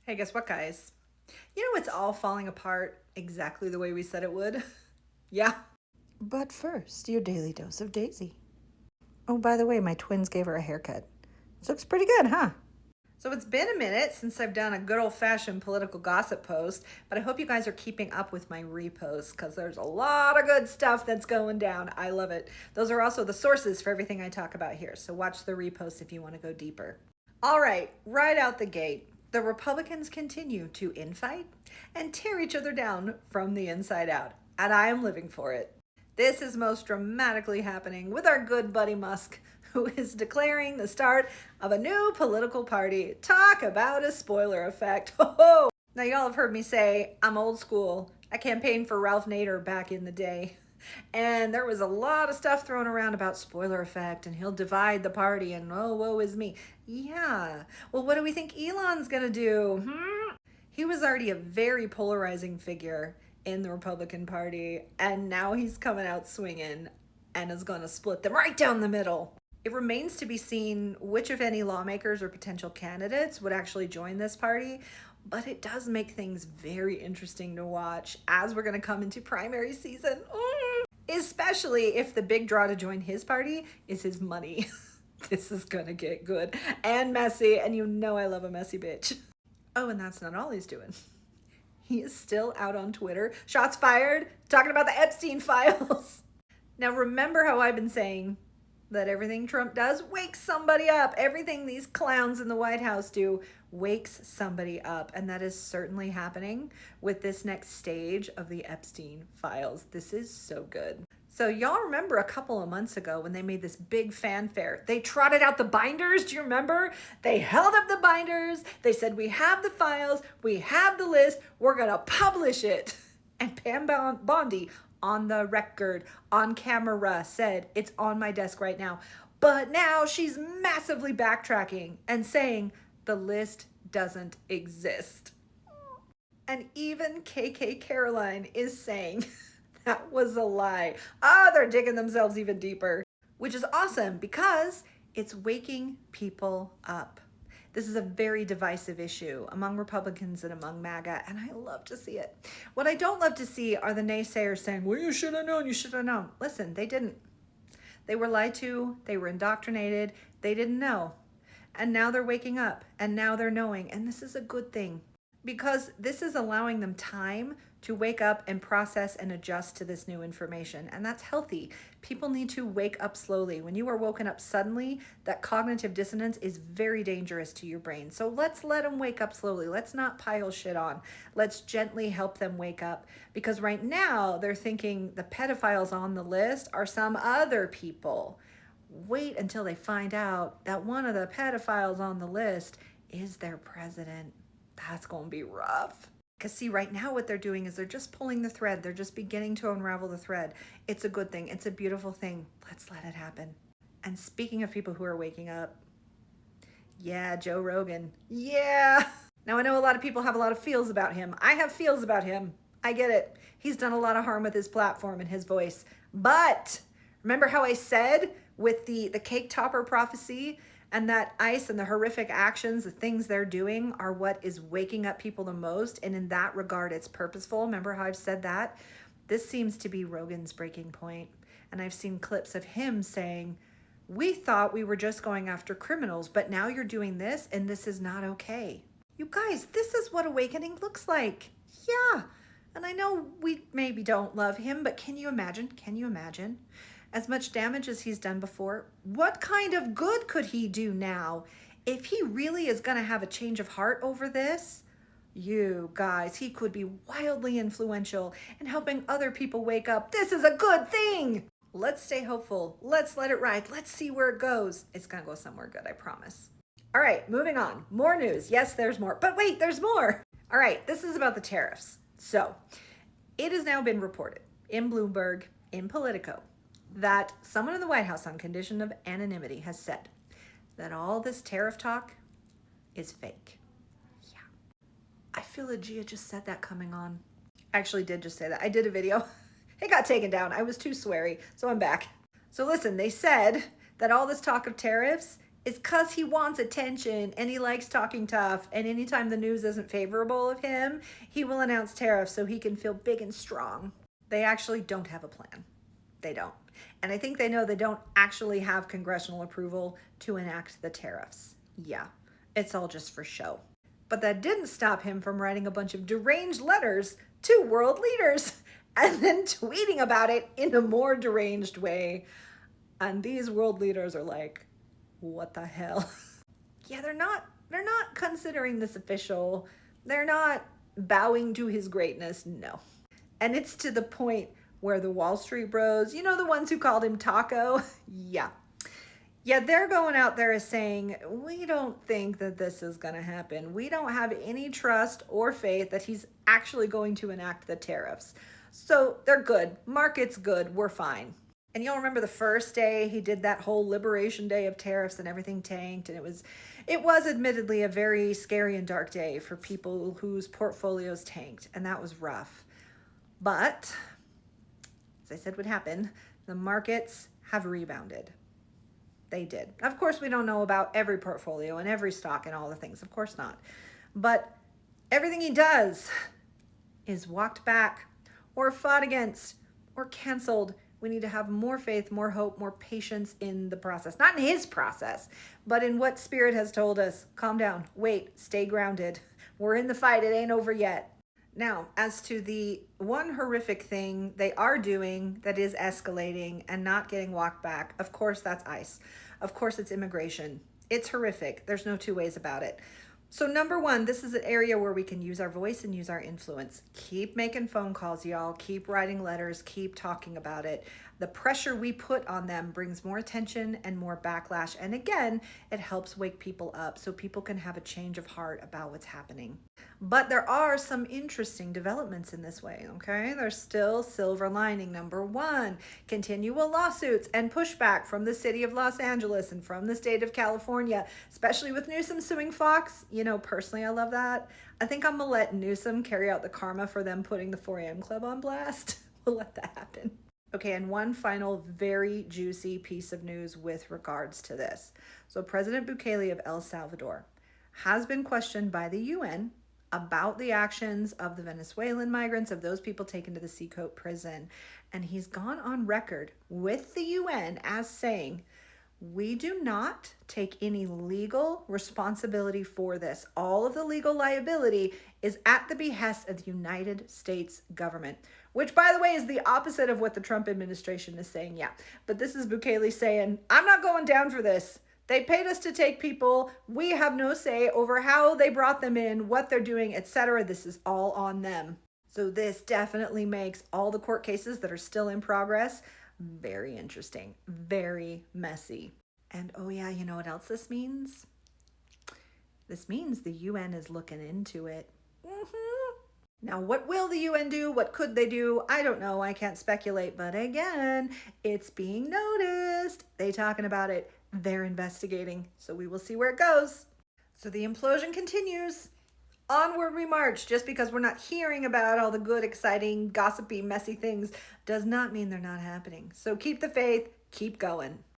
Hey, guess what, guys? You know, it's all falling apart exactly the way we said it would. Yeah. But first, your daily dose of Daisy. Oh, by the way, my twins gave her a haircut. This looks pretty good, huh? So it's been a minute since I've done a good old fashioned political gossip post, but I hope you guys are keeping up with my reposts because there's a lot of good stuff that's going down. I love it. Those are also the sources for everything I talk about here. So watch the reposts if you want to go deeper. All right out the gate. The Republicans continue to infight and tear each other down from the inside out, and I am living for it. This is most dramatically happening with our good buddy Musk, who is declaring the start of a new political party. Talk about a spoiler effect. Ho! Now, y'all have heard me say I'm old school. I campaigned for Ralph Nader back in the day. And there was a lot of stuff thrown around about spoiler effect and he'll divide the party and oh, woe is me. Yeah. Well, what do we think Elon's going to do? He was already a very polarizing figure in the Republican Party, and now he's coming out swinging and is going to split them right down the middle. It remains to be seen which, if any, lawmakers or potential candidates would actually join this party, but it does make things very interesting to watch as we're going to come into primary season. Especially if the big draw to join his party is his money. This is going to get good and messy, and you know I love a messy bitch. Oh, and that's not all he's doing. He is still out on Twitter, shots fired, talking about the Epstein files. Now, remember how I've been saying that everything Trump does wakes somebody up. Everything these clowns in the White House do wakes somebody up. And that is certainly happening with this next stage of the Epstein files. This is so good. So y'all remember a couple of months ago when they made this big fanfare, they trotted out the binders. Do you remember? They held up the binders. They said, we have the files. We have the list. We're going to publish it. And Pam Bondi on the record, on camera, said, it's on my desk right now. But now she's massively backtracking and saying the list doesn't exist. And even KK Caroline is saying that was a lie. They're digging themselves even deeper, which is awesome because it's waking people up. This is a very divisive issue among Republicans and among MAGA, and I love to see it. What I don't love to see are the naysayers saying, well, you should have known, you should have known. Listen, they didn't. They were lied to, they were indoctrinated, they didn't know. And now they're waking up, and now they're knowing, and this is a good thing because this is allowing them time to wake up and process and adjust to this new information. And that's healthy. People need to wake up slowly. When you are woken up suddenly, that cognitive dissonance is very dangerous to your brain. So let's let them wake up slowly. Let's not pile shit on. Let's gently help them wake up. Because right now they're thinking the pedophiles on the list are some other people. Wait until they find out that one of the pedophiles on the list is their president. That's going to be rough. Because see, right now what they're doing is they're just pulling the thread. They're just beginning to unravel the thread. It's a good thing. It's a beautiful thing. Let's let it happen. And speaking of people who are waking up, yeah, Joe Rogan. Yeah. Now I know a lot of people have a lot of feels about him. I have feels about him. I get it. He's done a lot of harm with his platform and his voice. But remember how I said with the cake topper prophecy and that ICE and the horrific actions, the things they're doing are what is waking up people the most. And in that regard, it's purposeful. Remember how I've said that? This seems to be Rogan's breaking point. And I've seen clips of him saying, we thought we were just going after criminals, but now you're doing this and this is not okay. You guys, this is what awakening looks like. Yeah. And I know we maybe don't love him, but can you imagine? Can you imagine? As much damage as he's done before, what kind of good could he do now? If he really is going to have a change of heart over this, you guys, he could be wildly influential in helping other people wake up. This is a good thing. Let's stay hopeful. Let's let it ride. Let's see where it goes. It's going to go somewhere good, I promise. All right, moving on. More news. Yes, there's more. But wait, there's more. All right, this is about the tariffs. So it has now been reported in Bloomberg, in Politico, that someone in the White House on condition of anonymity has said that all this tariff talk is fake. Yeah. I feel like Gia just said that coming on. I actually did just say that. I did a video. It got taken down. I was too sweary, so I'm back. So listen, they said that all this talk of tariffs is because he wants attention and he likes talking tough. And anytime the news isn't favorable of him, he will announce tariffs so he can feel big and strong. They actually don't have a plan. They don't. And I think they know they don't actually have congressional approval to enact the tariffs. Yeah, it's all just for show. But that didn't stop him from writing a bunch of deranged letters to world leaders and then tweeting about it in a more deranged way. And these world leaders are like, what the hell? Yeah, they're not considering this official. They're not bowing to his greatness. No. And it's to the point where the Wall Street bros, you know, the ones who called him Taco? Yeah. Yeah, they're going out there as saying, we don't think that this is going to happen. We don't have any trust or faith that he's actually going to enact the tariffs. So they're good. Market's good. We're fine. And y'all remember the first day he did that whole liberation day of tariffs and everything tanked. And it was admittedly a very scary and dark day for people whose portfolios tanked. And that was rough. But as I said would happen, the markets have rebounded. They did. Of course, we don't know about every portfolio and every stock and all the things. Of course not. But everything he does is walked back or fought against or canceled. We need to have more faith, more hope, more patience in the process. Not in his process, but in what Spirit has told us. Calm down. Wait. Stay grounded. We're in the fight. It ain't over yet. Now, as to the one horrific thing they are doing that is escalating and not getting walked back, of course, that's ICE. Of course, it's immigration. It's horrific. There's no two ways about it. So number one, this is an area where we can use our voice and use our influence. Keep making phone calls, y'all. Keep writing letters. Keep talking about it. The pressure we put on them brings more attention and more backlash. And again, it helps wake people up so people can have a change of heart about what's happening. But there are some interesting developments in this way, okay? There's still silver lining. Number one, continual lawsuits and pushback from the city of Los Angeles and from the state of California, especially with Newsom suing Fox. You know, personally, I love that. I think I'm gonna let Newsom carry out the karma for them putting the 4 a.m. Club on blast. We'll let that happen. Okay, and one final very juicy piece of news with regards to this. So President Bukele of El Salvador has been questioned by the UN about the actions of the Venezuelan migrants, of those people taken to the Seacoast prison. And he's gone on record with the UN as saying, we do not take any legal responsibility for this. All of the legal liability is at the behest of the United States government, which, by the way, is the opposite of what the Trump administration is saying. Yeah, but this is Bukele saying, I'm not going down for this. They paid us to take people. We have no say over how they brought them in, what they're doing, etc. This is all on them. So this definitely makes all the court cases that are still in progress very interesting, very messy. And oh yeah, you know what else this means? This means the UN is looking into it. Now, what will the UN do? What could they do? I don't know. I can't speculate. But again, it's being noticed. They talking about it. They're investigating. So we will see where it goes. So the implosion continues. Onward we march. Just because we're not hearing about all the good, exciting, gossipy, messy things does not mean they're not happening. So keep the faith. Keep going.